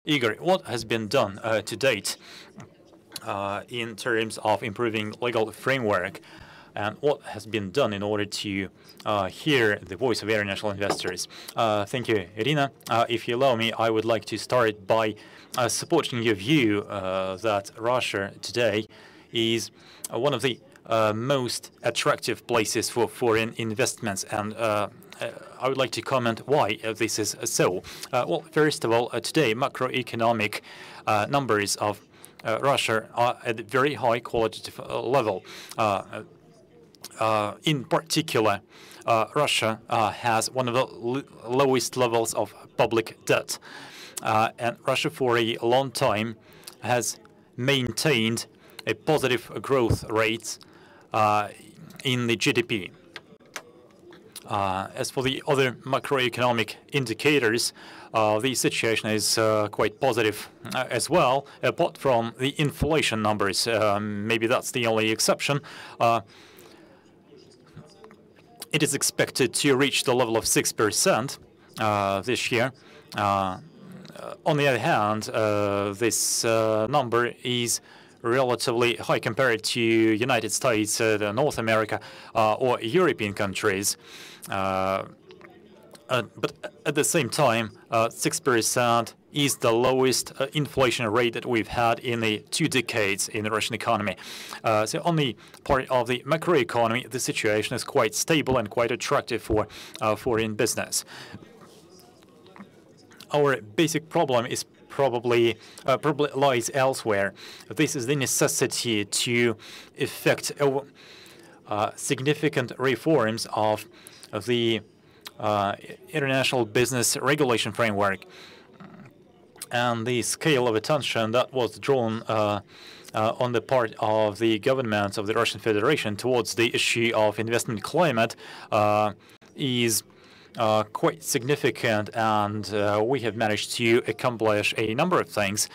Igor, what has been done to date in terms of improving legal framework, and what has been done in order to hear the voice of international investors? Thank you, Irina. If you allow me, I would like to start by supporting your view that Russia today is one of the most attractive places for foreign investments, and I would like to comment why this is so. Well, first of all, today macroeconomic numbers of Russia are at a very high qualitative level. In particular, Russia has one of the lowest levels of public debt, and Russia for a long time has maintained a positive growth rate in the GDP. As for the other macroeconomic indicators, the situation is quite positive as well, apart from the inflation numbers. Maybe that's the only exception. It is expected to reach the level of 6% this year. On the other hand, this number is relatively high compared to United States, North America, or European countries. But at the same time, 6% is the lowest inflation rate that we've had in the 2 decades in the Russian economy. So on the part of the macroeconomy, the situation is quite stable and quite attractive for foreign business. Our basic problem is probably lies elsewhere. This is the necessity to effect significant reforms of the international business regulation framework, and the scale of attention that was drawn on the part of the government of the Russian Federation towards the issue of investment climate is quite significant, and we have managed to accomplish a number of things.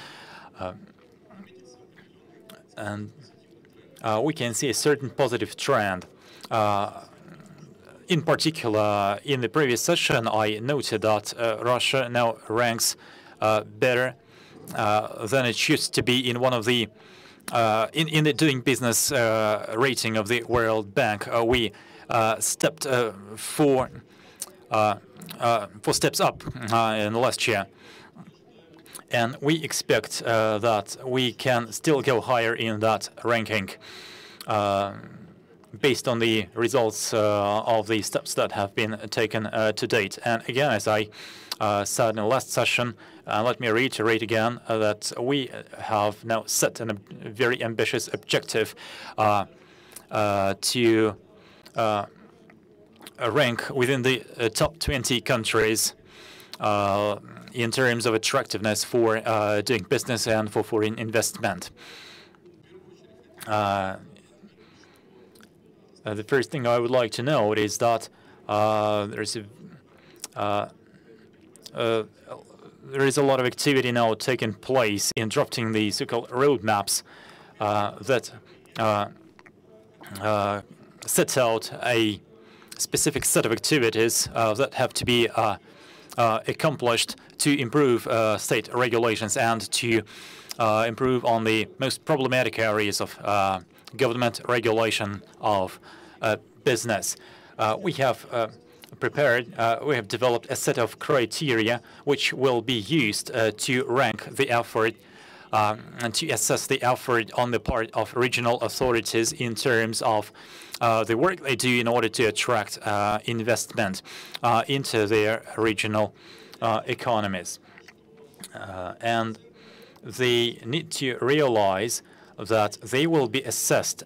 And we can see a certain positive trend. In particular, in the previous session, I noted that Russia now ranks better than it used to be in one of the in the doing business rating of the World Bank. We stepped four steps up in the last year, and we expect that we can still go higher in that ranking based on the results of the steps that have been taken to date. And again, as I said in the last session, let me reiterate again that we have now set a very ambitious objective to rank within the top 20 countries in terms of attractiveness for doing business and for foreign investment. The first thing I would like to note is that there is a lot of activity now taking place in drafting the so-called roadmaps that sets out a specific set of activities that have to be accomplished to improve state regulations and to improve on the most problematic areas of government regulation of business. We have developed a set of criteria which will be used to rank the effort and to assess the effort on the part of regional authorities in terms of the work they do in order to attract investment into their regional economies. And they need to realize that they will be assessed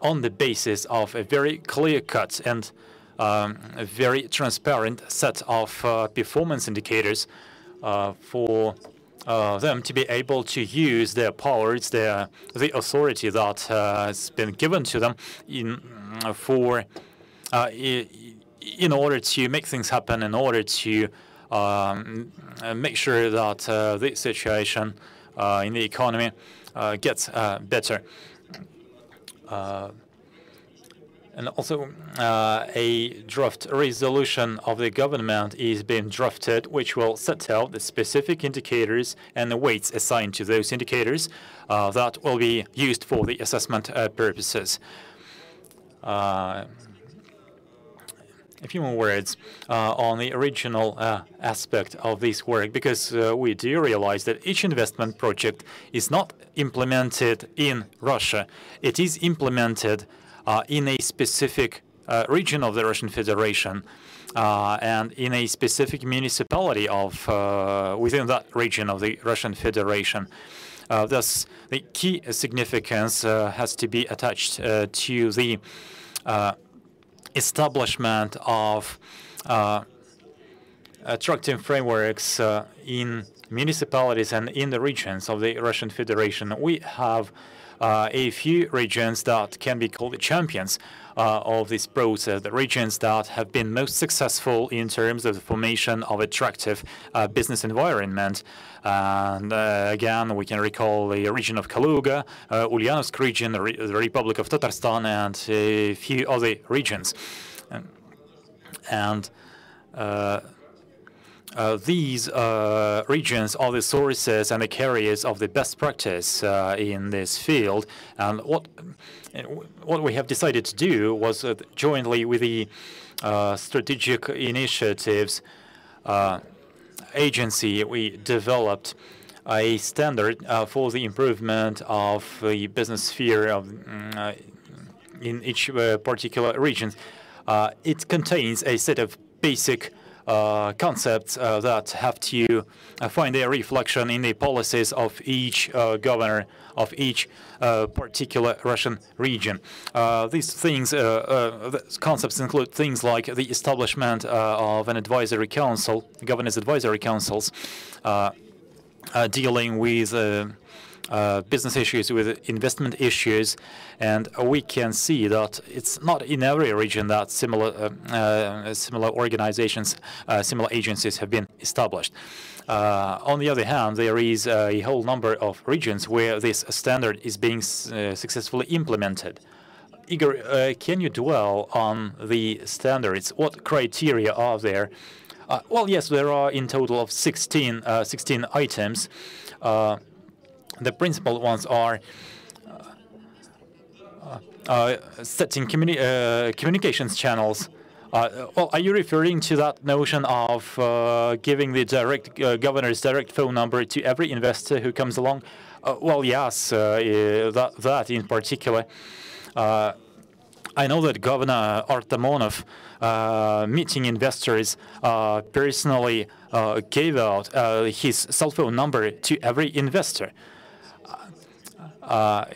on the basis of a very clear-cut and a very transparent set of performance indicators for them to be able to use their powers, the authority that has been given to them in order to make things happen, in order to make sure that the situation in the economy gets better. And also, a draft resolution of the government is being drafted, which will set out the specific indicators and the weights assigned to those indicators that will be used for the assessment purposes. A few more words on the original aspect of this work, because we do realize that each investment project is not implemented in Russia. It is implemented in a specific region of the Russian Federation and in a specific municipality of within that region of the Russian Federation. Thus, the key significance has to be attached to the establishment of attractive frameworks in municipalities and in the regions of the Russian Federation. We have a few regions that can be called the champions of this process, the regions that have been most successful in terms of the formation of attractive business environment. And again, we can recall the region of Kaluga, Ulyanovsk region, the Republic of Tatarstan, and a few other regions. And these regions are the sources and the carriers of the best practice in this field. And what we have decided to do was jointly with the strategic initiatives agency, we developed a standard for the improvement of the business sphere of, in each particular region. It contains a set of basic concepts that have to find their reflection in the policies of each governor of each particular Russian region. These things, concepts include things like the establishment of an advisory council, governors' advisory councils, dealing with business issues, with investment issues, and we can see that it's not in every region that similar organizations, similar agencies have been established. On the other hand, there is a whole number of regions where this standard is being successfully implemented. Igor, can you dwell on the standards? What criteria are there? Well, yes, there are in total of 16 items. The principal ones are setting communications channels. Well, are you referring to that notion of giving the governor's direct phone number to every investor who comes along? Well, yes, that in particular. I know that Governor Artamonov, meeting investors, personally gave out his cell phone number to every investor.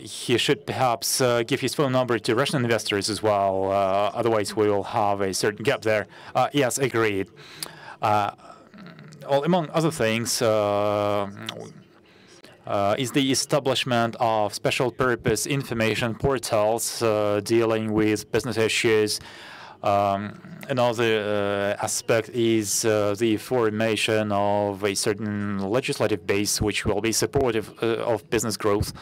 He should perhaps give his phone number to Russian investors as well. Otherwise, we will have a certain gap there. Yes, agreed. Well, among other things, is the establishment of special purpose information portals dealing with business issues. Another aspect is the formation of a certain legislative base which will be supportive of business growth.